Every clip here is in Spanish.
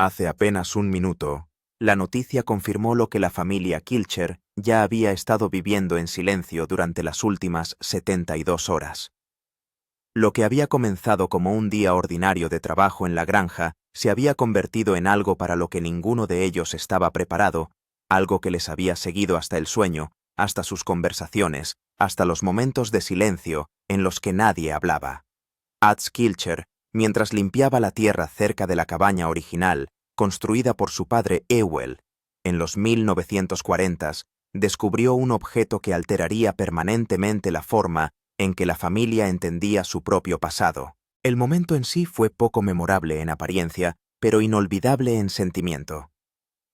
Hace apenas un minuto, la noticia confirmó lo que la familia Kilcher ya había estado viviendo en silencio durante las últimas 72 horas. Lo que había comenzado como un día ordinario de trabajo en la granja se había convertido en algo para lo que ninguno de ellos estaba preparado, algo que les había seguido hasta el sueño, hasta sus conversaciones, hasta los momentos de silencio en los que nadie hablaba. Ads Kilcher, mientras limpiaba la tierra cerca de la cabaña original, construida por su padre Ewell, en los 1940s, descubrió un objeto que alteraría permanentemente la forma en que la familia entendía su propio pasado. El momento en sí fue poco memorable en apariencia, pero inolvidable en sentimiento.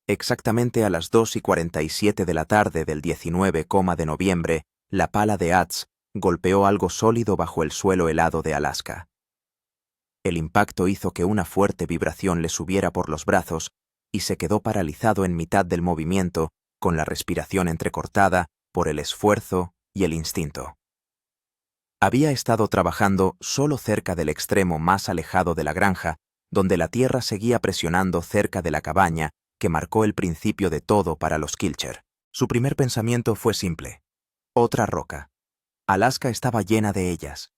Exactamente a las 2:47 de la tarde del 19 de noviembre, la pala de Ads golpeó algo sólido bajo el suelo helado de Alaska. El impacto hizo que una fuerte vibración le subiera por los brazos y se quedó paralizado en mitad del movimiento, con la respiración entrecortada por el esfuerzo y el instinto. Había estado trabajando solo cerca del extremo más alejado de la granja, donde la tierra seguía presionando cerca de la cabaña que marcó el principio de todo para los Kilcher. Su primer pensamiento fue simple: otra roca. Alaska estaba llena de ellas.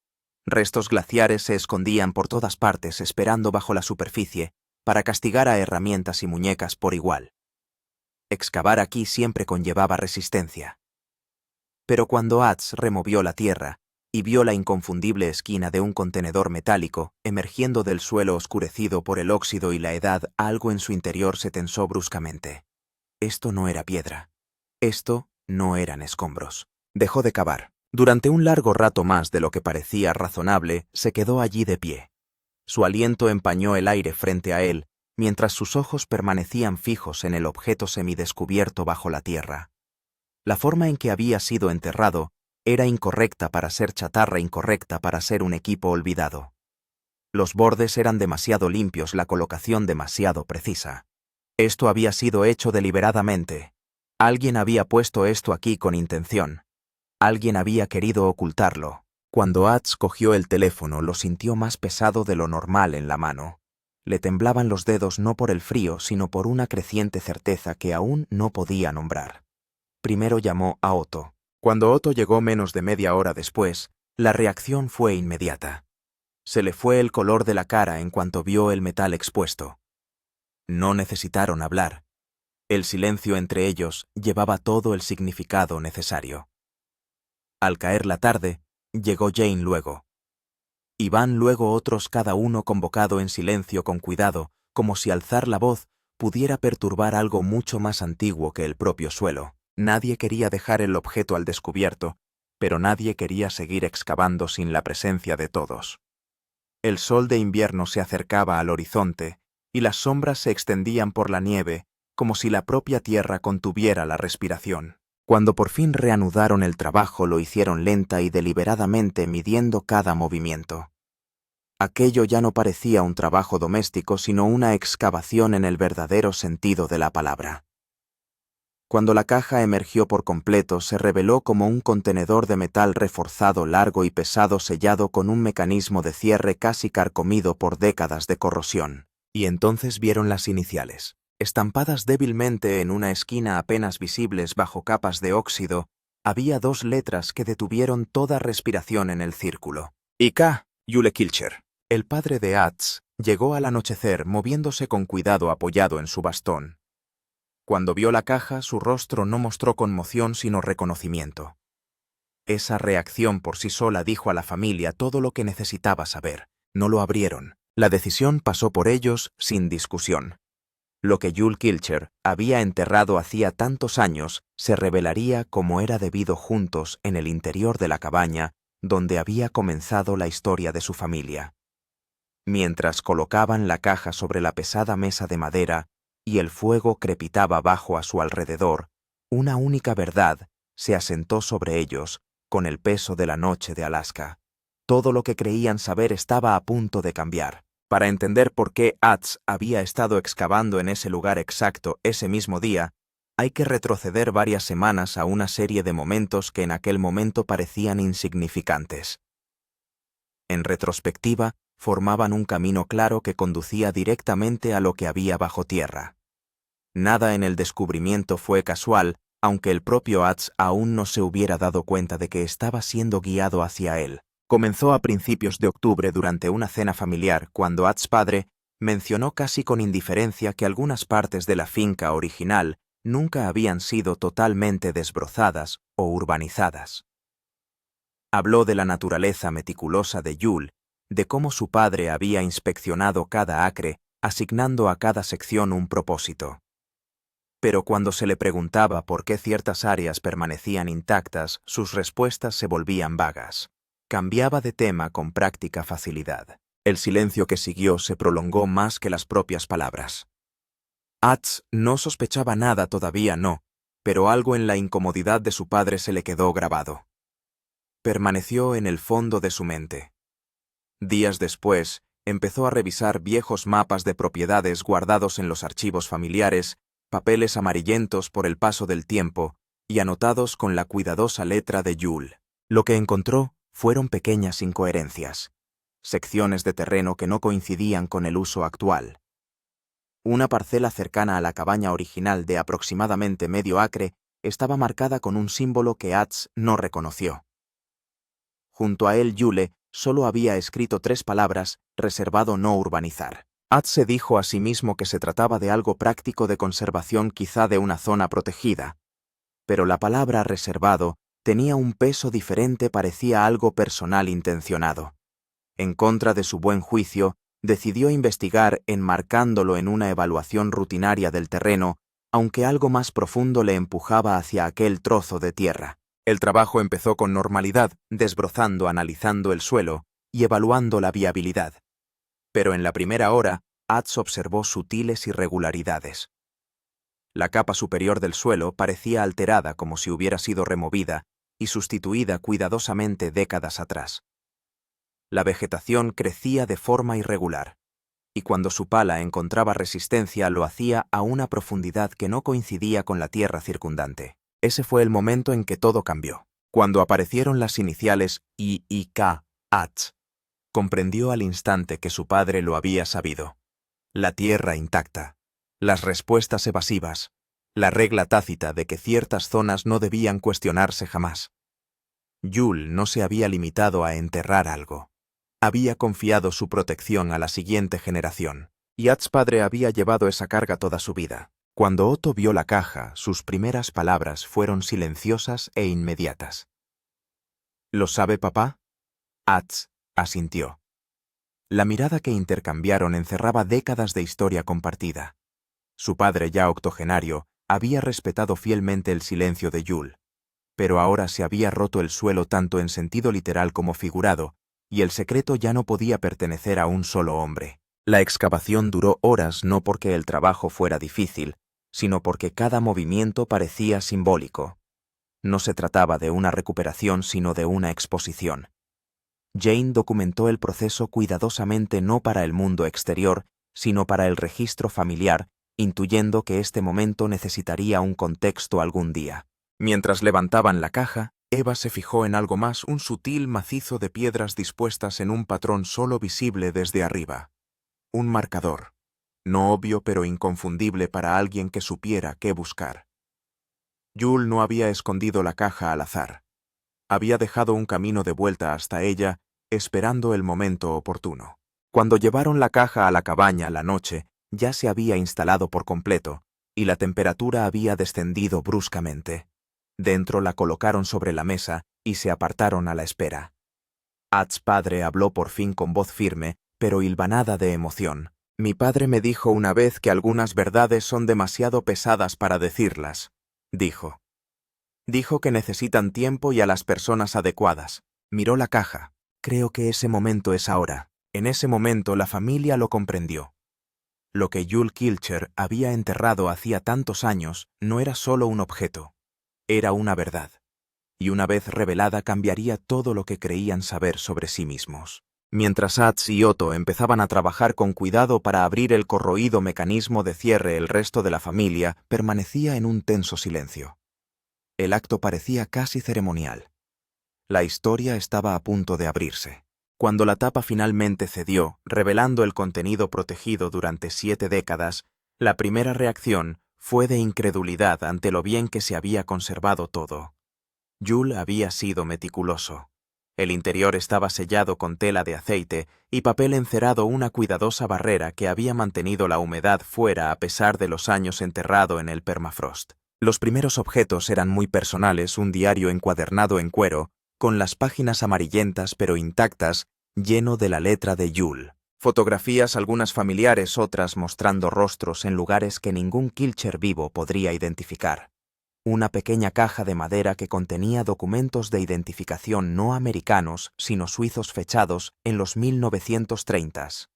Restos glaciares se escondían por todas partes esperando bajo la superficie para castigar a herramientas y muñecas por igual. Excavar aquí siempre conllevaba resistencia. Pero cuando Ads removió la tierra y vio la inconfundible esquina de un contenedor metálico emergiendo del suelo oscurecido por el óxido y la edad, algo en su interior se tensó bruscamente. Esto no era piedra. Esto no eran escombros. Dejó de cavar. Durante un largo rato más de lo que parecía razonable, se quedó allí de pie. Su aliento empañó el aire frente a él, mientras sus ojos permanecían fijos en el objeto semidescubierto bajo la tierra. La forma en que había sido enterrado era incorrecta para ser chatarra, incorrecta para ser un equipo olvidado. Los bordes eran demasiado limpios, la colocación demasiado precisa. Esto había sido hecho deliberadamente. Alguien había puesto esto aquí con intención. Alguien había querido ocultarlo. Cuando Ads cogió el teléfono, lo sintió más pesado de lo normal en la mano. Le temblaban los dedos no por el frío, sino por una creciente certeza que aún no podía nombrar. Primero llamó a Otto. Cuando Otto llegó menos de media hora después, la reacción fue inmediata. Se le fue el color de la cara en cuanto vio el metal expuesto. No necesitaron hablar. El silencio entre ellos llevaba todo el significado necesario. Al caer la tarde, llegó Jane luego. Y van luego otros, cada uno convocado en silencio con cuidado, como si alzar la voz pudiera perturbar algo mucho más antiguo que el propio suelo. Nadie quería dejar el objeto al descubierto, pero nadie quería seguir excavando sin la presencia de todos. El sol de invierno se acercaba al horizonte, y las sombras se extendían por la nieve, como si la propia tierra contuviera la respiración. Cuando por fin reanudaron el trabajo, lo hicieron lenta y deliberadamente, midiendo cada movimiento. Aquello ya no parecía un trabajo doméstico, sino una excavación en el verdadero sentido de la palabra. Cuando la caja emergió por completo, se reveló como un contenedor de metal reforzado, largo y pesado, sellado con un mecanismo de cierre casi carcomido por décadas de corrosión. Y entonces vieron las iniciales. Estampadas débilmente en una esquina, apenas visibles bajo capas de óxido, había dos letras que detuvieron toda respiración en el círculo. I.K. Jule Kilcher. El padre de Ads llegó al anochecer, moviéndose con cuidado apoyado en su bastón. Cuando vio la caja, su rostro no mostró conmoción sino reconocimiento. Esa reacción por sí sola dijo a la familia todo lo que necesitaba saber. No lo abrieron. La decisión pasó por ellos sin discusión. Lo que Jule Kilcher había enterrado hacía tantos años se revelaría como era debido juntos en el interior de la cabaña donde había comenzado la historia de su familia. Mientras colocaban la caja sobre la pesada mesa de madera y el fuego crepitaba bajo a su alrededor, una única verdad se asentó sobre ellos con el peso de la noche de Alaska. Todo lo que creían saber estaba a punto de cambiar. Para entender por qué Ads había estado excavando en ese lugar exacto ese mismo día, hay que retroceder varias semanas a una serie de momentos que en aquel momento parecían insignificantes. En retrospectiva, formaban un camino claro que conducía directamente a lo que había bajo tierra. Nada en el descubrimiento fue casual, aunque el propio Ads aún no se hubiera dado cuenta de que estaba siendo guiado hacia él. Comenzó a principios de octubre durante una cena familiar, cuando Ads padre mencionó casi con indiferencia que algunas partes de la finca original nunca habían sido totalmente desbrozadas o urbanizadas. Habló de la naturaleza meticulosa de Yule, de cómo su padre había inspeccionado cada acre, asignando a cada sección un propósito. Pero cuando se le preguntaba por qué ciertas áreas permanecían intactas, sus respuestas se volvían vagas. Cambiaba de tema con práctica facilidad. El silencio que siguió se prolongó más que las propias palabras. Ads no sospechaba nada todavía, no, pero algo en la incomodidad de su padre se le quedó grabado. Permaneció en el fondo de su mente. Días después, empezó a revisar viejos mapas de propiedades guardados en los archivos familiares, papeles amarillentos por el paso del tiempo y anotados con la cuidadosa letra de Yule. Lo que encontró fueron pequeñas incoherencias, secciones de terreno que no coincidían con el uso actual. Una parcela cercana a la cabaña original de aproximadamente medio acre estaba marcada con un símbolo que Ads no reconoció. Junto a él Yule solo había escrito 3 palabras: reservado no urbanizar. Ads se dijo a sí mismo que se trataba de algo práctico de conservación, quizá de una zona protegida. Pero la palabra reservado tenía un peso diferente, parecía algo personal intencionado. En contra de su buen juicio, decidió investigar enmarcándolo en una evaluación rutinaria del terreno, aunque algo más profundo le empujaba hacia aquel trozo de tierra. El trabajo empezó con normalidad, desbrozando, analizando el suelo y evaluando la viabilidad. Pero en la primera hora, Ads observó sutiles irregularidades. La capa superior del suelo parecía alterada, como si hubiera sido removida y sustituida cuidadosamente décadas atrás. La vegetación crecía de forma irregular, y cuando su pala encontraba resistencia lo hacía a una profundidad que no coincidía con la tierra circundante. Ese fue el momento en que todo cambió. Cuando aparecieron las iniciales I y K, Ads comprendió al instante que su padre lo había sabido. La tierra intacta, las respuestas evasivas, la regla tácita de que ciertas zonas no debían cuestionarse jamás. Yule no se había limitado a enterrar algo. Había confiado su protección a la siguiente generación, y Ads padre había llevado esa carga toda su vida. Cuando Otto vio la caja, sus primeras palabras fueron silenciosas e inmediatas. ¿Lo sabe, papá? Ads asintió. La mirada que intercambiaron encerraba décadas de historia compartida. Su padre, ya octogenario, había respetado fielmente el silencio de Yule, pero ahora se había roto el suelo tanto en sentido literal como figurado, y el secreto ya no podía pertenecer a un solo hombre. La excavación duró horas, no porque el trabajo fuera difícil, sino porque cada movimiento parecía simbólico. No se trataba de una recuperación, sino de una exposición. Jane documentó el proceso cuidadosamente, no para el mundo exterior, sino para el registro familiar, intuyendo que este momento necesitaría un contexto algún día. Mientras levantaban la caja, Eva se fijó en algo más: un sutil macizo de piedras dispuestas en un patrón solo visible desde arriba. Un marcador, no obvio pero inconfundible para alguien que supiera qué buscar. Yule no había escondido la caja al azar. Había dejado un camino de vuelta hasta ella, esperando el momento oportuno. Cuando llevaron la caja a la cabaña la noche, ya se había instalado por completo, y la temperatura había descendido bruscamente. Dentro la colocaron sobre la mesa y se apartaron a la espera. Ads padre habló por fin con voz firme, pero hilvanada de emoción. Mi padre me dijo una vez que algunas verdades son demasiado pesadas para decirlas, dijo. Dijo que necesitan tiempo y a las personas adecuadas. Miró la caja. Creo que ese momento es ahora. En ese momento la familia lo comprendió. Lo que Yule Kilcher había enterrado hacía tantos años no era solo un objeto. Era una verdad. Y una vez revelada cambiaría todo lo que creían saber sobre sí mismos. Mientras Ads y Otto empezaban a trabajar con cuidado para abrir el corroído mecanismo de cierre, el resto de la familia permanecía en un tenso silencio. El acto parecía casi ceremonial. La historia estaba a punto de abrirse. Cuando la tapa finalmente cedió, revelando el contenido protegido durante 7 décadas, la primera reacción fue de incredulidad ante lo bien que se había conservado todo. Jules había sido meticuloso. El interior estaba sellado con tela de aceite y papel encerado, una cuidadosa barrera que había mantenido la humedad fuera a pesar de los años enterrado en el permafrost. Los primeros objetos eran muy personales: un diario encuadernado en cuero, con las páginas amarillentas pero intactas, lleno de la letra de Jules. Fotografías, algunas familiares, otras mostrando rostros en lugares que ningún Kilcher vivo podría identificar. Una pequeña caja de madera que contenía documentos de identificación no americanos, sino suizos, fechados en los 1930s.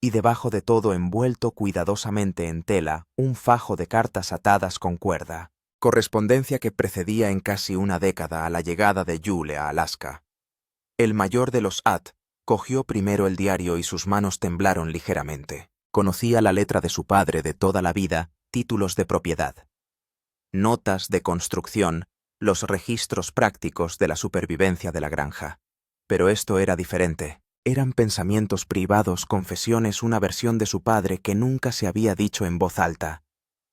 Y debajo de todo, envuelto cuidadosamente en tela, un fajo de cartas atadas con cuerda. Correspondencia que precedía en casi una década a la llegada de Jules a Alaska. El mayor de los At cogió primero el diario y sus manos temblaron ligeramente. Conocía la letra de su padre de toda la vida, títulos de propiedad, notas de construcción, los registros prácticos de la supervivencia de la granja. Pero esto era diferente. Eran pensamientos privados, confesiones, una versión de su padre que nunca se había dicho en voz alta.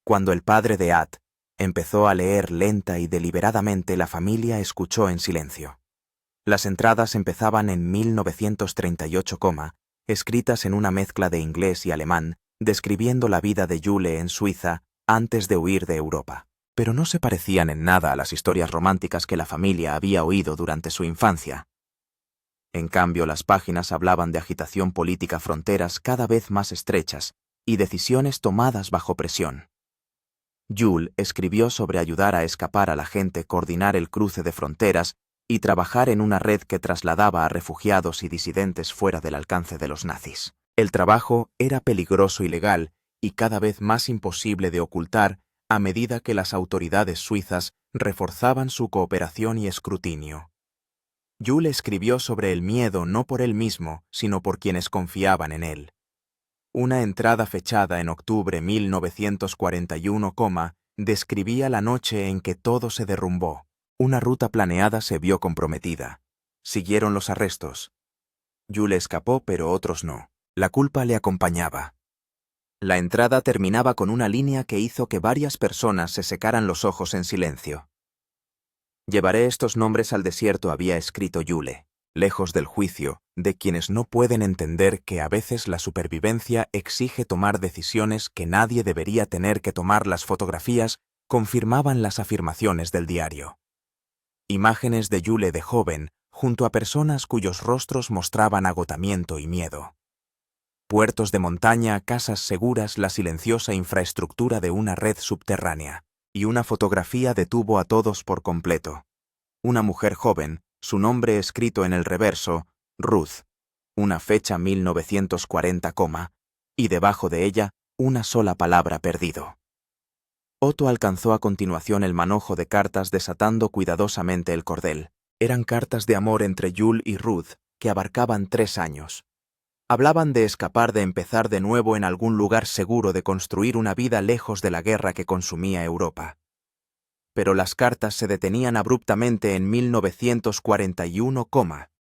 Cuando el padre de At empezó a leer lenta y deliberadamente, la familia escuchó en silencio. Las entradas empezaban en 1938, escritas en una mezcla de inglés y alemán, describiendo la vida de Jules en Suiza antes de huir de Europa. Pero no se parecían en nada a las historias románticas que la familia había oído durante su infancia. En cambio, las páginas hablaban de agitación política, fronteras cada vez más estrechas y decisiones tomadas bajo presión. Jules escribió sobre ayudar a escapar a la gente, coordinar el cruce de fronteras y trabajar en una red que trasladaba a refugiados y disidentes fuera del alcance de los nazis. El trabajo era peligroso y legal, y cada vez más imposible de ocultar a medida que las autoridades suizas reforzaban su cooperación y escrutinio. Jules escribió sobre el miedo no por él mismo, sino por quienes confiaban en él. Una entrada fechada en octubre 1941, describía la noche en que todo se derrumbó. Una ruta planeada se vio comprometida. Siguieron los arrestos. Jules escapó, pero otros no. La culpa le acompañaba. La entrada terminaba con una línea que hizo que varias personas se secaran los ojos en silencio. «Llevaré estos nombres al desierto», había escrito Jules, lejos del juicio, de quienes no pueden entender que a veces la supervivencia exige tomar decisiones que nadie debería tener que tomar. Las fotografías confirmaban las afirmaciones del diario. Imágenes de Jules de joven, junto a personas cuyos rostros mostraban agotamiento y miedo. Puertos de montaña, casas seguras, la silenciosa infraestructura de una red subterránea. Y una fotografía detuvo a todos por completo. Una mujer joven, su nombre escrito en el reverso, Ruth, una fecha 1940, y debajo de ella, una sola palabra: perdido. Otto alcanzó a continuación el manojo de cartas, desatando cuidadosamente el cordel. Eran cartas de amor entre Jules y Ruth, que abarcaban 3 años. Hablaban de escapar, de empezar de nuevo en algún lugar seguro, de construir una vida lejos de la guerra que consumía Europa. Pero las cartas se detenían abruptamente en 1941,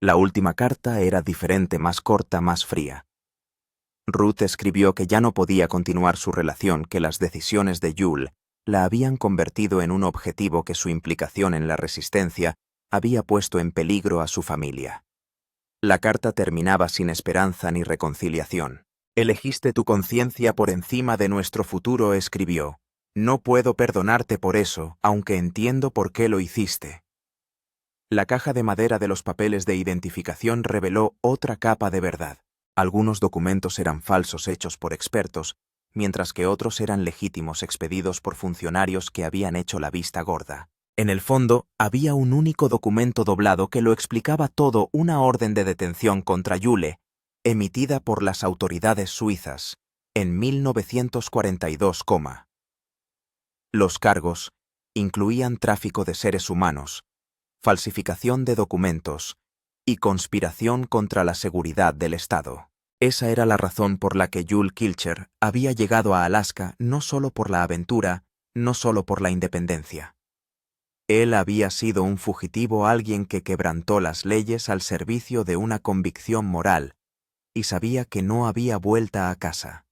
la última carta era diferente, más corta, más fría. Ruth escribió que ya no podía continuar su relación, que las decisiones de Jules la habían convertido en un objetivo, que su implicación en la resistencia había puesto en peligro a su familia. La carta terminaba sin esperanza ni reconciliación. «Elegiste tu conciencia por encima de nuestro futuro», escribió. «No puedo perdonarte por eso, aunque entiendo por qué lo hiciste». La caja de madera de los papeles de identificación reveló otra capa de verdad. Algunos documentos eran falsos, hechos por expertos, mientras que otros eran legítimos, expedidos por funcionarios que habían hecho la vista gorda. En el fondo, había un único documento doblado que lo explicaba todo: una orden de detención contra Jules, emitida por las autoridades suizas en 1942, Los cargos incluían tráfico de seres humanos, falsificación de documentos y conspiración contra la seguridad del Estado. Esa era la razón por la que Jules Kilcher había llegado a Alaska, no solo por la aventura, no solo por la independencia. Él había sido un fugitivo, alguien que quebrantó las leyes al servicio de una convicción moral, y sabía que no había vuelta a casa.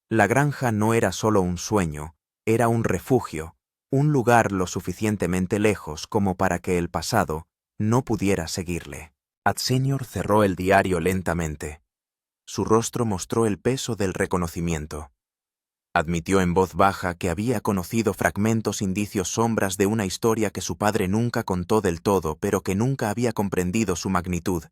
La granja no era solo un sueño, era un refugio, un lugar lo suficientemente lejos como para que el pasado no pudiera seguirle. Senior cerró el diario lentamente. Su rostro mostró el peso del reconocimiento. Admitió en voz baja que había conocido fragmentos, indicios, sombras de una historia que su padre nunca contó del todo, pero que nunca había comprendido su magnitud.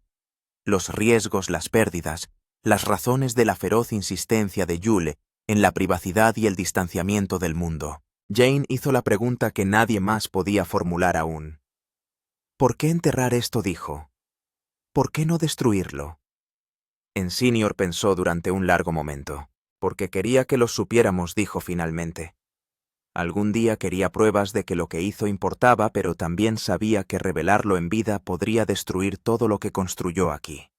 Los riesgos, las pérdidas, las razones de la feroz insistencia de Yule en la privacidad y el distanciamiento del mundo. Jane hizo la pregunta que nadie más podía formular aún. ¿Por qué enterrar esto?, dijo. ¿Por qué no destruirlo? Senior pensó durante un largo momento. Porque quería que lo supiéramos, dijo finalmente. Algún día quería pruebas de que lo que hizo importaba, pero también sabía que revelarlo en vida podría destruir todo lo que construyó aquí.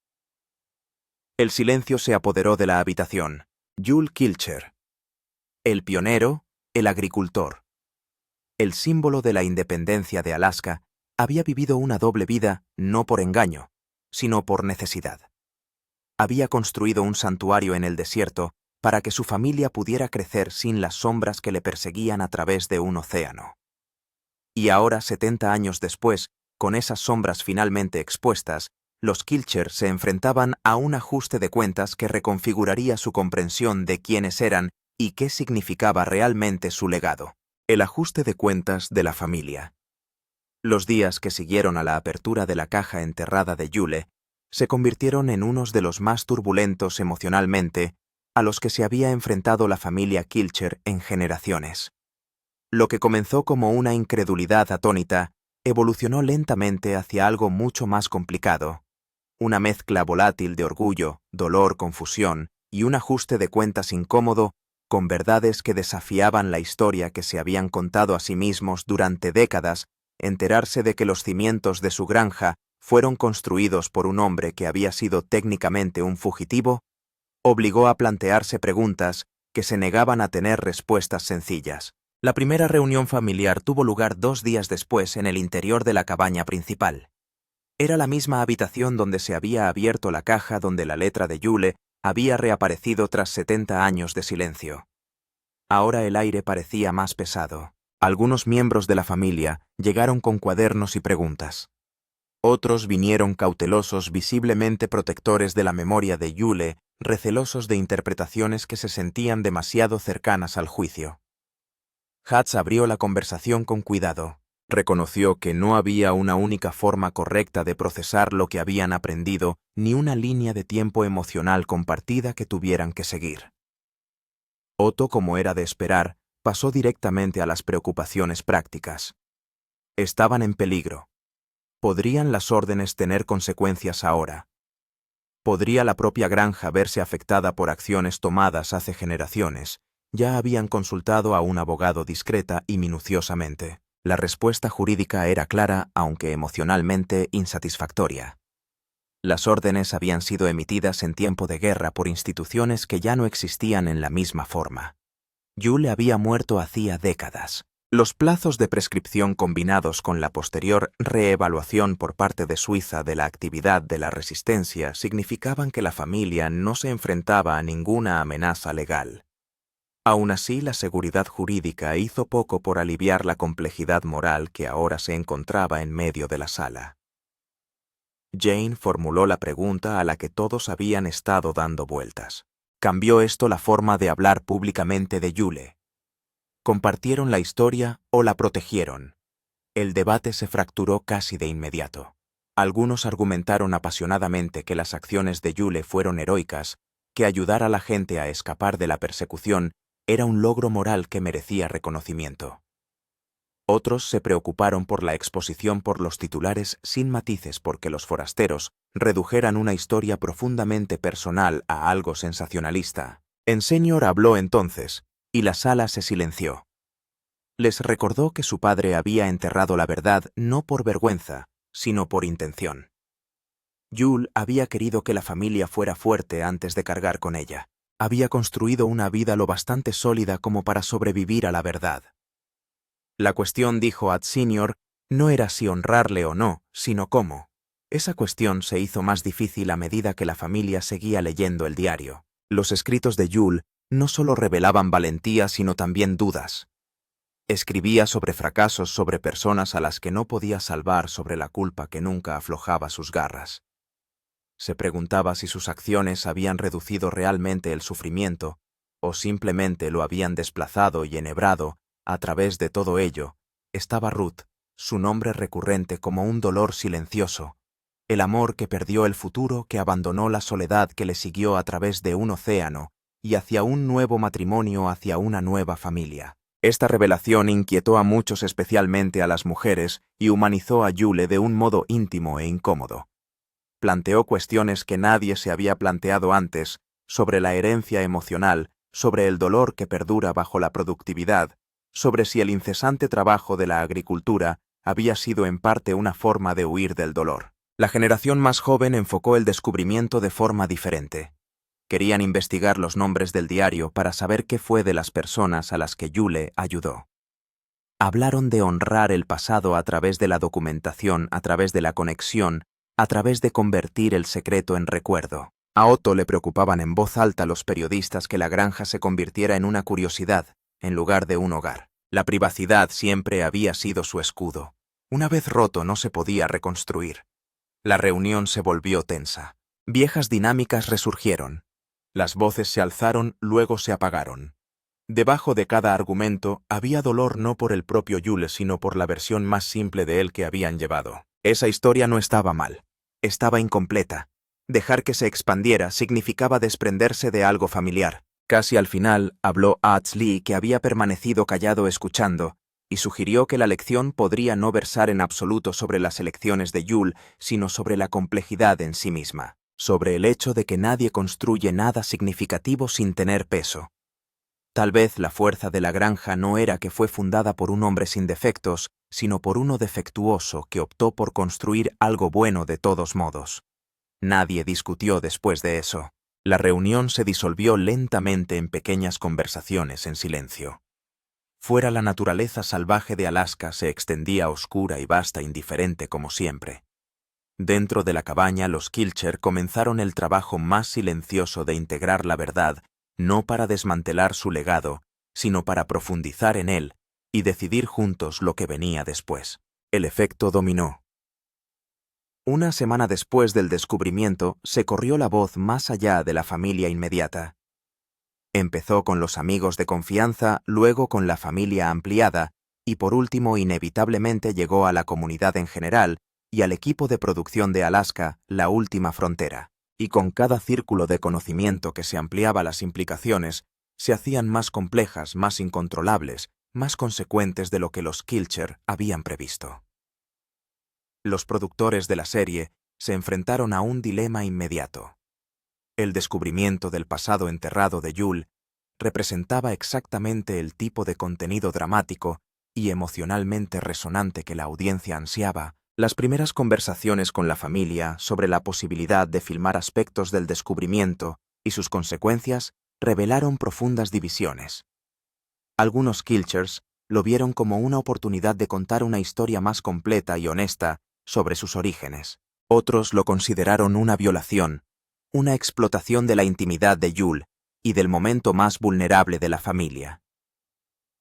El silencio se apoderó de la habitación. Yule Kilcher. El pionero, el agricultor. El símbolo de la independencia de Alaska había vivido una doble vida, no por engaño, sino por necesidad. Había construido un santuario en el desierto para que su familia pudiera crecer sin las sombras que le perseguían a través de un océano. Y ahora, 70 años después, con esas sombras finalmente expuestas, los Kilcher se enfrentaban a un ajuste de cuentas que reconfiguraría su comprensión de quiénes eran y qué significaba realmente su legado. El ajuste de cuentas de la familia. Los días que siguieron a la apertura de la caja enterrada de Yule se convirtieron en unos de los más turbulentos emocionalmente a los que se había enfrentado la familia Kilcher en generaciones. Lo que comenzó como una incredulidad atónita evolucionó lentamente hacia algo mucho más complicado, una mezcla volátil de orgullo, dolor, confusión y un ajuste de cuentas incómodo con verdades que desafiaban la historia que se habían contado a sí mismos durante décadas. Enterarse de que los cimientos de su granja fueron construidos por un hombre que había sido técnicamente un fugitivo obligó a plantearse preguntas que se negaban a tener respuestas sencillas. La primera reunión familiar tuvo lugar 2 días después en el interior de la cabaña principal. Era la misma habitación donde se había abierto la caja donde la letra de Yule había reaparecido tras 70 años de silencio. Ahora el aire parecía más pesado. Algunos miembros de la familia llegaron con cuadernos y preguntas. Otros vinieron cautelosos, visiblemente protectores de la memoria de Yule, recelosos de interpretaciones que se sentían demasiado cercanas al juicio. Hatch abrió la conversación con cuidado. Reconoció que no había una única forma correcta de procesar lo que habían aprendido, ni una línea de tiempo emocional compartida que tuvieran que seguir. Otto, como era de esperar, pasó directamente a las preocupaciones prácticas. Estaban en peligro. ¿Podrían las órdenes tener consecuencias ahora? ¿Podría la propia granja verse afectada por acciones tomadas hace generaciones? Ya habían consultado a un abogado discreta y minuciosamente. La respuesta jurídica era clara, aunque emocionalmente insatisfactoria. Las órdenes habían sido emitidas en tiempo de guerra por instituciones que ya no existían en la misma forma. Yule había muerto hacía décadas. Los plazos de prescripción combinados con la posterior reevaluación por parte de Suiza de la actividad de la resistencia significaban que la familia no se enfrentaba a ninguna amenaza legal. Aún así, la seguridad jurídica hizo poco por aliviar la complejidad moral que ahora se encontraba en medio de la sala. Jane formuló la pregunta a la que todos habían estado dando vueltas. ¿Cambió esto la forma de hablar públicamente de Yule? ¿Compartieron la historia o la protegieron? El debate se fracturó casi de inmediato. Algunos argumentaron apasionadamente que las acciones de Yule fueron heroicas, que ayudar a la gente a escapar de la persecución era un logro moral que merecía reconocimiento. Otros se preocuparon por la exposición por los titulares sin matices porque los forasteros redujeran una historia profundamente personal a algo sensacionalista. Senior habló entonces, y la sala se silenció. Les recordó que su padre había enterrado la verdad no por vergüenza, sino por intención. Yule había querido que la familia fuera fuerte antes de cargar con ella. Había construido una vida lo bastante sólida como para sobrevivir a la verdad. La cuestión, dijo Senior, No era si honrarle o no, sino cómo. Esa cuestión se hizo más difícil a medida que la familia seguía leyendo el diario. Los escritos de Yule no solo revelaban valentía, sino también dudas. Escribía sobre fracasos, sobre personas a las que no podía salvar, sobre la culpa que nunca aflojaba sus garras. Se preguntaba si sus acciones habían reducido realmente el sufrimiento o simplemente lo habían desplazado y enhebrado. A través de todo ello, estaba Ruth, su nombre recurrente como un dolor silencioso, el amor que perdió el futuro, que abandonó la soledad, que le siguió a través de un océano y hacia un nuevo matrimonio, hacia una nueva familia. Esta revelación inquietó a muchos, especialmente a las mujeres, y humanizó a Yule de un modo íntimo e incómodo. Planteó cuestiones que nadie se había planteado antes, sobre la herencia emocional, sobre el dolor que perdura bajo la productividad, sobre si el incesante trabajo de la agricultura había sido en parte una forma de huir del dolor. La generación más joven enfocó el descubrimiento de forma diferente. Querían investigar los nombres del diario para saber qué fue de las personas a las que Yule ayudó. Hablaron de honrar el pasado a través de la documentación, a través de la conexión, a través de convertir el secreto en recuerdo. A Otto le preocupaban en voz alta los periodistas que la granja se convirtiera en una curiosidad, en lugar de un hogar. La privacidad siempre había sido su escudo. Una vez roto no se podía reconstruir. La reunión se volvió tensa. Viejas dinámicas resurgieron. Las voces se alzaron, luego se apagaron. Debajo de cada argumento había dolor, no por el propio Yule, sino por la versión más simple de él que habían llevado. Esa historia no estaba mal. Estaba incompleta. Dejar que se expandiera significaba desprenderse de algo familiar. Casi al final habló Ats Lee, que había permanecido callado escuchando, y sugirió que la lección podría no versar en absoluto sobre las elecciones de Yule, sino sobre la complejidad en sí misma, sobre el hecho de que nadie construye nada significativo sin tener peso. Tal vez la fuerza de la granja no era que fue fundada por un hombre sin defectos, sino por uno defectuoso que optó por construir algo bueno de todos modos. Nadie discutió después de eso. La reunión se disolvió lentamente en pequeñas conversaciones en silencio. Fuera, la naturaleza salvaje de Alaska se extendía oscura y vasta, indiferente como siempre. Dentro de la cabaña, los Kilcher comenzaron el trabajo más silencioso de integrar la verdad, no para desmantelar su legado, sino para profundizar en él y decidir juntos lo que venía después. El efecto dominó. Una semana después del descubrimiento, se corrió la voz más allá de la familia inmediata. Empezó con los amigos de confianza, luego con la familia ampliada, y por último inevitablemente llegó a la comunidad en general y al equipo de producción de Alaska, la última frontera. Y con cada círculo de conocimiento que se ampliaba, las implicaciones se hacían más complejas, más incontrolables, más consecuentes de lo que los Kilcher habían previsto. Los productores de la serie se enfrentaron a un dilema inmediato. El descubrimiento del pasado enterrado de Yule representaba exactamente el tipo de contenido dramático y emocionalmente resonante que la audiencia ansiaba. Las primeras conversaciones con la familia sobre la posibilidad de filmar aspectos del descubrimiento y sus consecuencias revelaron profundas divisiones. Algunos Kilchers lo vieron como una oportunidad de contar una historia más completa y honesta sobre sus orígenes. Otros lo consideraron una violación, una explotación de la intimidad de Yule y del momento más vulnerable de la familia.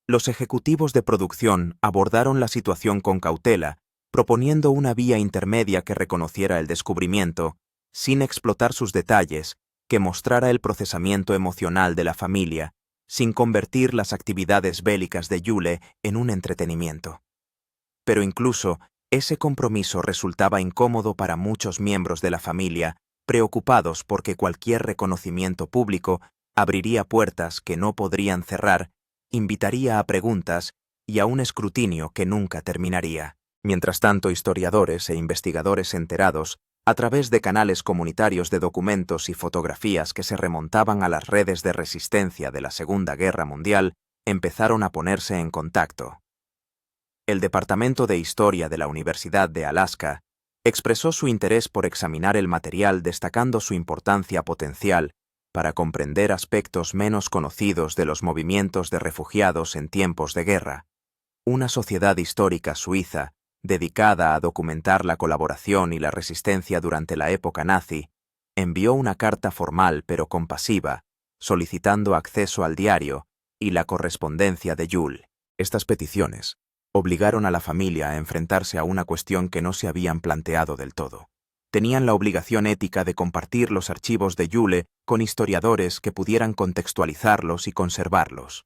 Los ejecutivos de producción abordaron la situación con cautela, proponiendo una vía intermedia que reconociera el descubrimiento, sin explotar sus detalles, que mostrara el procesamiento emocional de la familia, sin convertir las actividades bélicas de Yule en un entretenimiento. Pero incluso ese compromiso resultaba incómodo para muchos miembros de la familia, preocupados porque cualquier reconocimiento público abriría puertas que no podrían cerrar, invitaría a preguntas y a un escrutinio que nunca terminaría. Mientras tanto, historiadores e investigadores enterados, a través de canales comunitarios de documentos y fotografías que se remontaban a las redes de resistencia de la Segunda Guerra Mundial, empezaron a ponerse en contacto. El Departamento de Historia de la Universidad de Alaska expresó su interés por examinar el material, destacando su importancia potencial para comprender aspectos menos conocidos de los movimientos de refugiados en tiempos de guerra. Una sociedad histórica suiza dedicada a documentar la colaboración y la resistencia durante la época nazi, envió una carta formal pero compasiva, solicitando acceso al diario y la correspondencia de Yule. Estas peticiones obligaron a la familia a enfrentarse a una cuestión que no se habían planteado del todo. Tenían la obligación ética de compartir los archivos de Yule con historiadores que pudieran contextualizarlos y conservarlos.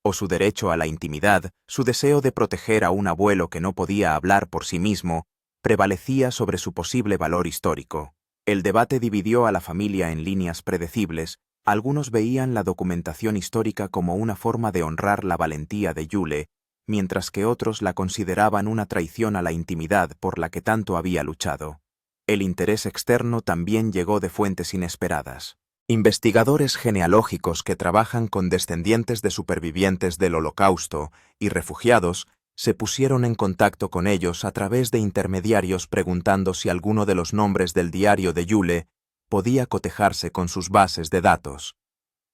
O su derecho a la intimidad, su deseo de proteger a un abuelo que no podía hablar por sí mismo, prevalecía sobre su posible valor histórico. El debate dividió a la familia en líneas predecibles. Algunos veían la documentación histórica como una forma de honrar la valentía de Yule, mientras que otros la consideraban una traición a la intimidad por la que tanto había luchado. El interés externo también llegó de fuentes inesperadas. Investigadores genealógicos que trabajan con descendientes de supervivientes del Holocausto y refugiados se pusieron en contacto con ellos a través de intermediarios preguntando si alguno de los nombres del diario de Yule podía cotejarse con sus bases de datos.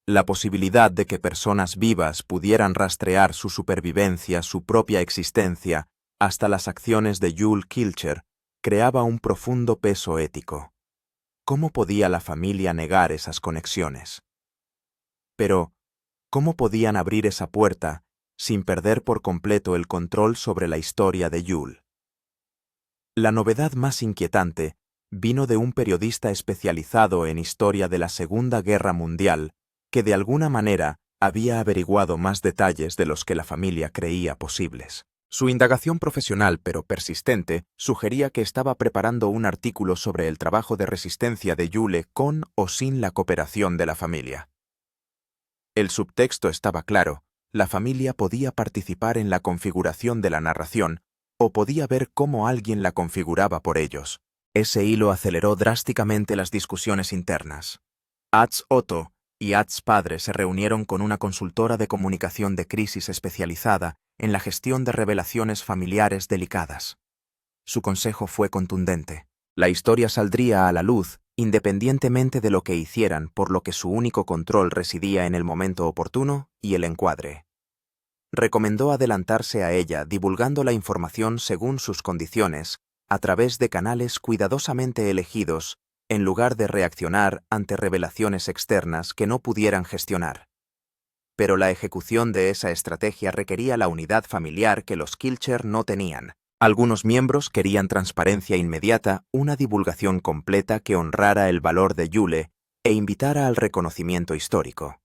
La posibilidad de que personas vivas pudieran rastrear su supervivencia, su propia existencia, hasta las acciones de Yule Kilcher, creaba un profundo peso ético. ¿Cómo podía la familia negar esas conexiones? Pero, ¿cómo podían abrir esa puerta sin perder por completo el control sobre la historia de Yule? La novedad más inquietante vino de un periodista especializado en historia de la Segunda Guerra Mundial que de alguna manera había averiguado más detalles de los que la familia creía posibles. Su indagación profesional pero persistente sugería que estaba preparando un artículo sobre el trabajo de resistencia de Yule con o sin la cooperación de la familia. El subtexto estaba claro: la familia podía participar en la configuración de la narración o podía ver cómo alguien la configuraba por ellos. Ese hilo aceleró drásticamente las discusiones internas. Atz Otto y Atz padre se reunieron con una consultora de comunicación de crisis especializada en la gestión de revelaciones familiares delicadas. Su consejo fue contundente. La historia saldría a la luz independientemente de lo que hicieran, por lo que su único control residía en el momento oportuno y el encuadre. Recomendó adelantarse a ella divulgando la información según sus condiciones, a través de canales cuidadosamente elegidos, en lugar de reaccionar ante revelaciones externas que no pudieran gestionar. Pero la ejecución de esa estrategia requería la unidad familiar que los Kilcher no tenían. Algunos miembros querían transparencia inmediata, una divulgación completa que honrara el valor de Yule e invitara al reconocimiento histórico.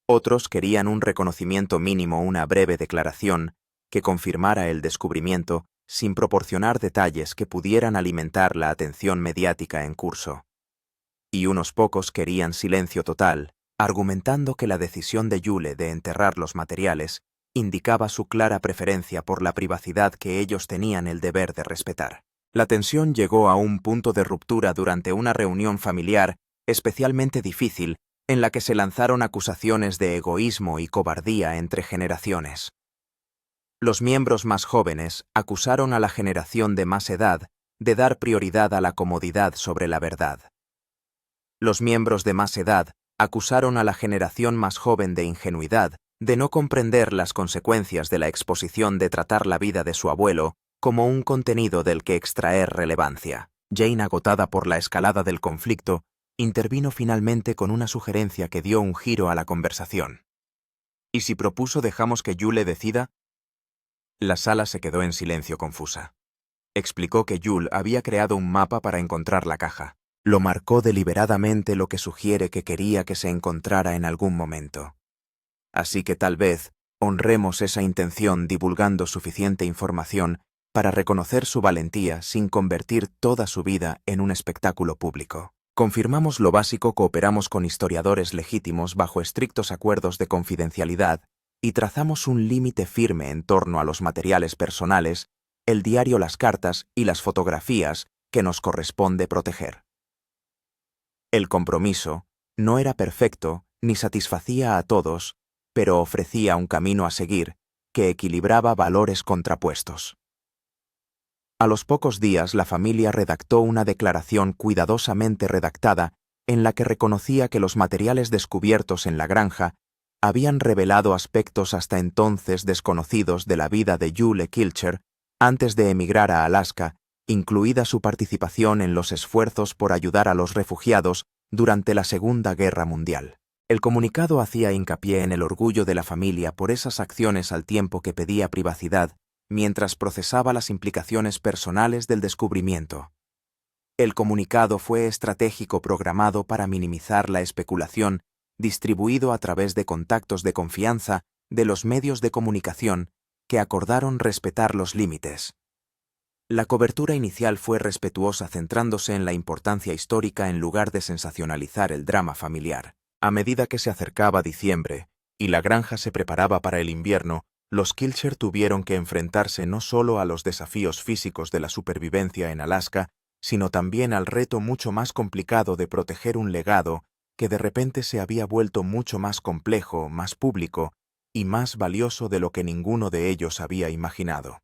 Otros querían un reconocimiento mínimo, una breve declaración que confirmara el descubrimiento sin proporcionar detalles que pudieran alimentar la atención mediática en curso. Y unos pocos querían silencio total, argumentando que la decisión de Yule de enterrar los materiales indicaba su clara preferencia por la privacidad que ellos tenían el deber de respetar. La tensión llegó a un punto de ruptura durante una reunión familiar especialmente difícil en la que se lanzaron acusaciones de egoísmo y cobardía entre generaciones. Los miembros más jóvenes acusaron a la generación de más edad de dar prioridad a la comodidad sobre la verdad. Los miembros de más edad acusaron a la generación más joven de ingenuidad, de no comprender las consecuencias de la exposición de tratar la vida de su abuelo como un contenido del que extraer relevancia. Jane, agotada por la escalada del conflicto, intervino finalmente con una sugerencia que dio un giro a la conversación. ¿Y si propuso dejamos que Yule decida? La sala se quedó en silencio confusa. Explicó que Yule había creado un mapa para encontrar la caja. Lo marcó deliberadamente, lo que sugiere que quería que se encontrara en algún momento. Así que tal vez honremos esa intención divulgando suficiente información para reconocer su valentía sin convertir toda su vida en un espectáculo público. Confirmamos lo básico, cooperamos con historiadores legítimos bajo estrictos acuerdos de confidencialidad y trazamos un límite firme en torno a los materiales personales, el diario, las cartas y las fotografías que nos corresponde proteger. El compromiso no era perfecto ni satisfacía a todos, pero ofrecía un camino a seguir que equilibraba valores contrapuestos. A los pocos días, la familia redactó una declaración cuidadosamente redactada en la que reconocía que los materiales descubiertos en la granja habían revelado aspectos hasta entonces desconocidos de la vida de Yule Kilcher antes de emigrar a Alaska, incluida su participación en los esfuerzos por ayudar a los refugiados durante la Segunda Guerra Mundial. El comunicado hacía hincapié en el orgullo de la familia por esas acciones al tiempo que pedía privacidad mientras procesaba las implicaciones personales del descubrimiento. El comunicado fue estratégico programado para minimizar la especulación, distribuido a través de contactos de confianza de los medios de comunicación que acordaron respetar los límites. La cobertura inicial fue respetuosa, centrándose en la importancia histórica en lugar de sensacionalizar el drama familiar. A medida que se acercaba diciembre y la granja se preparaba para el invierno, los Kilcher tuvieron que enfrentarse no solo a los desafíos físicos de la supervivencia en Alaska, sino también al reto mucho más complicado de proteger un legado que de repente se había vuelto mucho más complejo, más público y más valioso de lo que ninguno de ellos había imaginado.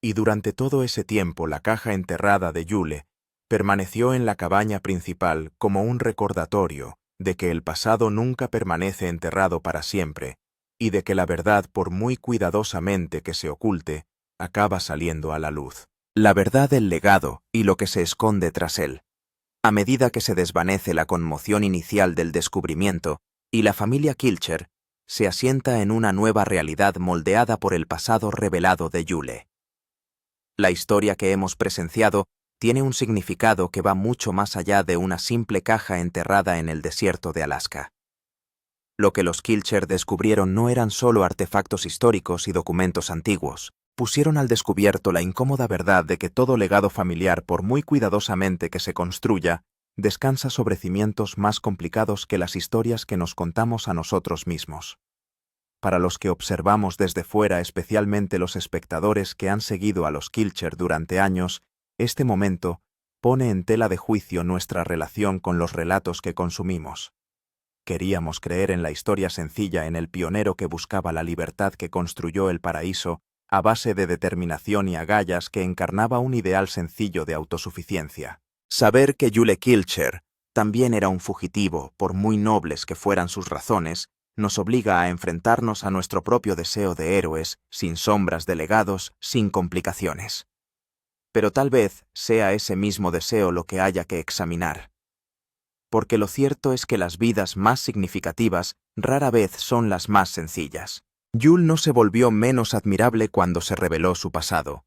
Y durante todo ese tiempo la caja enterrada de Yule permaneció en la cabaña principal como un recordatorio de que el pasado nunca permanece enterrado para siempre y de que la verdad, por muy cuidadosamente que se oculte, acaba saliendo a la luz. La verdad del legado y lo que se esconde tras él. A medida que se desvanece la conmoción inicial del descubrimiento y la familia Kilcher se asienta en una nueva realidad moldeada por el pasado revelado de Yule. La historia que hemos presenciado tiene un significado que va mucho más allá de una simple caja enterrada en el desierto de Alaska. Lo que los Kilcher descubrieron no eran solo artefactos históricos y documentos antiguos. Pusieron al descubierto la incómoda verdad de que todo legado familiar, por muy cuidadosamente que se construya, descansa sobre cimientos más complicados que las historias que nos contamos a nosotros mismos. Para los que observamos desde fuera, especialmente los espectadores que han seguido a los Kilcher durante años, este momento pone en tela de juicio nuestra relación con los relatos que consumimos. Queríamos creer en la historia sencilla, en el pionero que buscaba la libertad, que construyó el paraíso a base de determinación y agallas, que encarnaba un ideal sencillo de autosuficiencia. Saber que Yule Kilcher también era un fugitivo, por muy nobles que fueran sus razones, nos obliga a enfrentarnos a nuestro propio deseo de héroes, sin sombras de legados, sin complicaciones. Pero tal vez sea ese mismo deseo lo que haya que examinar. Porque lo cierto es que las vidas más significativas rara vez son las más sencillas. Yule no se volvió menos admirable cuando se reveló su pasado.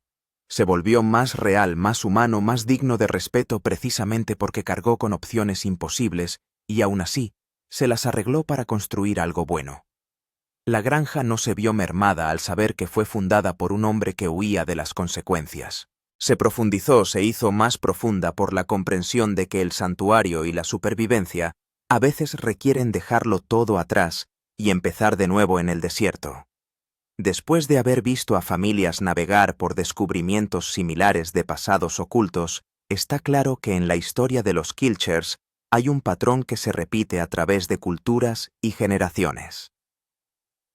Se volvió más real, más humano, más digno de respeto, precisamente porque cargó con opciones imposibles y aún así se las arregló para construir algo bueno. La granja no se vio mermada al saber que fue fundada por un hombre que huía de las consecuencias. Se profundizó, se hizo más profunda por la comprensión de que el santuario y la supervivencia a veces requieren dejarlo todo atrás y empezar de nuevo en el desierto. Después de haber visto a familias navegar por descubrimientos similares de pasados ocultos, está claro que en la historia de los Kilchers hay un patrón que se repite a través de culturas y generaciones.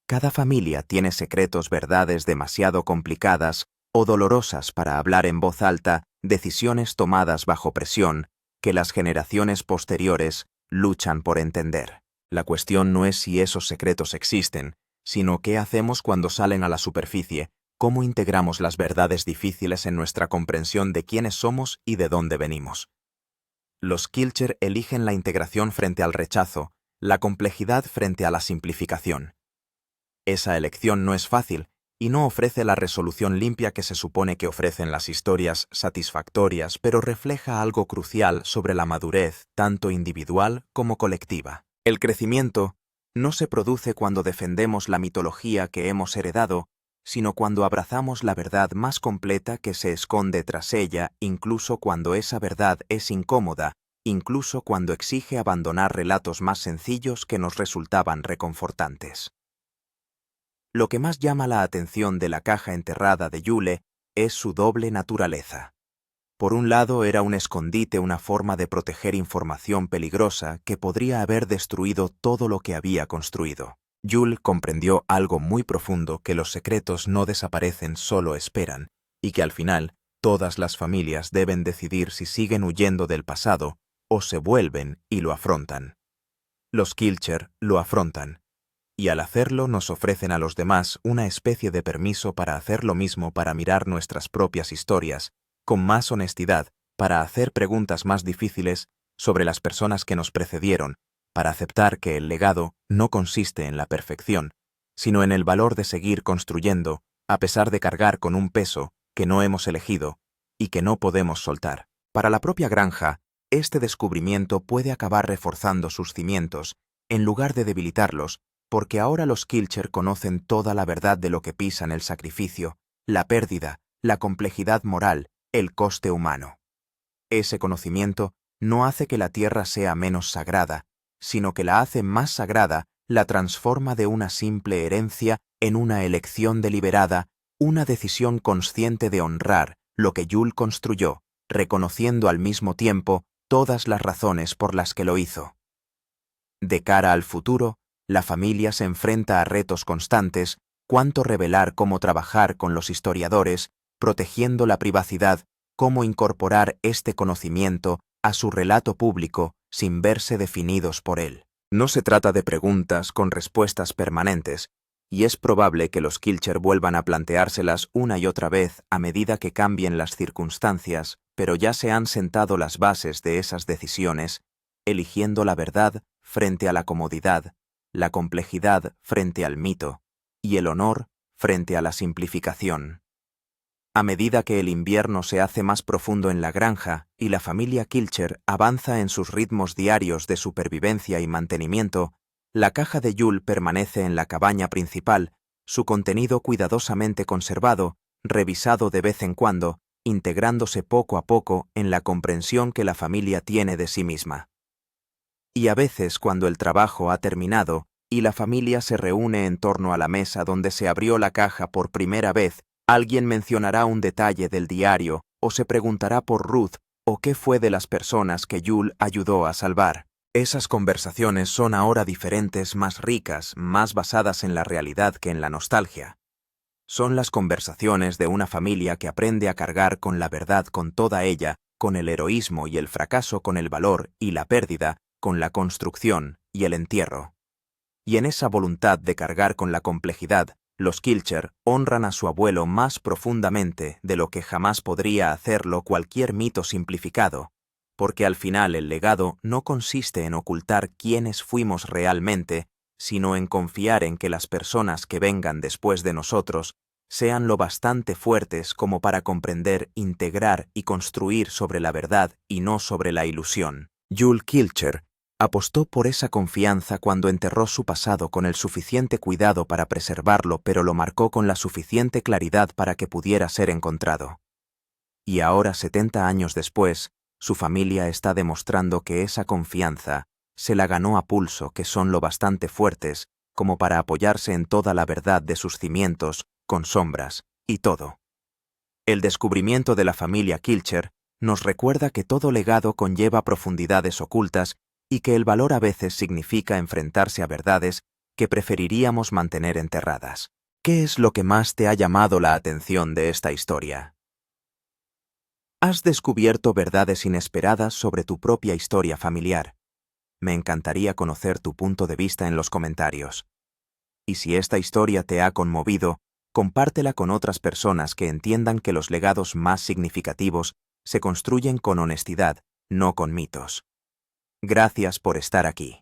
Cada familia tiene secretos, verdades demasiado complicadas o dolorosas para hablar en voz alta, decisiones tomadas bajo presión, que las generaciones posteriores luchan por entender. La cuestión no es si esos secretos existen, sino qué hacemos cuando salen a la superficie, cómo integramos las verdades difíciles en nuestra comprensión de quiénes somos y de dónde venimos. Los Kilcher eligen la integración frente al rechazo, la complejidad frente a la simplificación. Esa elección no es fácil y no ofrece la resolución limpia que se supone que ofrecen las historias satisfactorias, pero refleja algo crucial sobre la madurez, tanto individual como colectiva. El crecimiento no se produce cuando defendemos la mitología que hemos heredado, sino cuando abrazamos la verdad más completa que se esconde tras ella, incluso cuando esa verdad es incómoda, incluso cuando exige abandonar relatos más sencillos que nos resultaban reconfortantes. Lo que más llama la atención de la caja enterrada de Yule es su doble naturaleza. Por un lado, era un escondite, una forma de proteger información peligrosa que podría haber destruido todo lo que había construido. Yule comprendió algo muy profundo: que los secretos no desaparecen, solo esperan, y que al final todas las familias deben decidir si siguen huyendo del pasado o se vuelven y lo afrontan. Los Kilcher lo afrontan. Y al hacerlo nos ofrecen a los demás una especie de permiso para hacer lo mismo, para mirar nuestras propias historias, con más honestidad, para hacer preguntas más difíciles sobre las personas que nos precedieron, para aceptar que el legado no consiste en la perfección, sino en el valor de seguir construyendo, a pesar de cargar con un peso que no hemos elegido y que no podemos soltar. Para la propia granja, este descubrimiento puede acabar reforzando sus cimientos, en lugar de debilitarlos, porque ahora los Kilcher conocen toda la verdad de lo que pisan: el sacrificio, la pérdida, la complejidad moral, el coste humano. Ese conocimiento no hace que la tierra sea menos sagrada, sino que la hace más sagrada, la transforma de una simple herencia en una elección deliberada, una decisión consciente de honrar lo que Yul construyó, reconociendo al mismo tiempo todas las razones por las que lo hizo. De cara al futuro, la familia se enfrenta a retos constantes: cuánto revelar, cómo trabajar con los historiadores, protegiendo la privacidad, cómo incorporar este conocimiento a su relato público sin verse definidos por él. No se trata de preguntas con respuestas permanentes, y es probable que los Kilcher vuelvan a planteárselas una y otra vez a medida que cambien las circunstancias, pero ya se han sentado las bases de esas decisiones, eligiendo la verdad frente a la comodidad, la complejidad frente al mito, y el honor frente a la simplificación. A medida que el invierno se hace más profundo en la granja y la familia Kilcher avanza en sus ritmos diarios de supervivencia y mantenimiento, la caja de Yul permanece en la cabaña principal, su contenido cuidadosamente conservado, revisado de vez en cuando, integrándose poco a poco en la comprensión que la familia tiene de sí misma. Y a veces, cuando el trabajo ha terminado y la familia se reúne en torno a la mesa donde se abrió la caja por primera vez, alguien mencionará un detalle del diario, o se preguntará por Ruth, o qué fue de las personas que Yul ayudó a salvar. Esas conversaciones son ahora diferentes, más ricas, más basadas en la realidad que en la nostalgia. Son las conversaciones de una familia que aprende a cargar con la verdad, con toda ella, con el heroísmo y el fracaso, con el valor y la pérdida, con la construcción y el entierro. Y en esa voluntad de cargar con la complejidad, los Kilcher honran a su abuelo más profundamente de lo que jamás podría hacerlo cualquier mito simplificado, porque al final el legado no consiste en ocultar quiénes fuimos realmente, sino en confiar en que las personas que vengan después de nosotros sean lo bastante fuertes como para comprender, integrar y construir sobre la verdad y no sobre la ilusión. Yul Kilcher apostó por esa confianza cuando enterró su pasado con el suficiente cuidado para preservarlo, pero lo marcó con la suficiente claridad para que pudiera ser encontrado. Y ahora, 70 años después, su familia está demostrando que esa confianza se la ganó a pulso, que son lo bastante fuertes como para apoyarse en toda la verdad de sus cimientos, con sombras y todo. El descubrimiento de la familia Kilcher nos recuerda que todo legado conlleva profundidades ocultas y que el valor a veces significa enfrentarse a verdades que preferiríamos mantener enterradas. ¿Qué es lo que más te ha llamado la atención de esta historia? ¿Has descubierto verdades inesperadas sobre tu propia historia familiar? Me encantaría conocer tu punto de vista en los comentarios. Y si esta historia te ha conmovido, compártela con otras personas que entiendan que los legados más significativos se construyen con honestidad, no con mitos. Gracias por estar aquí.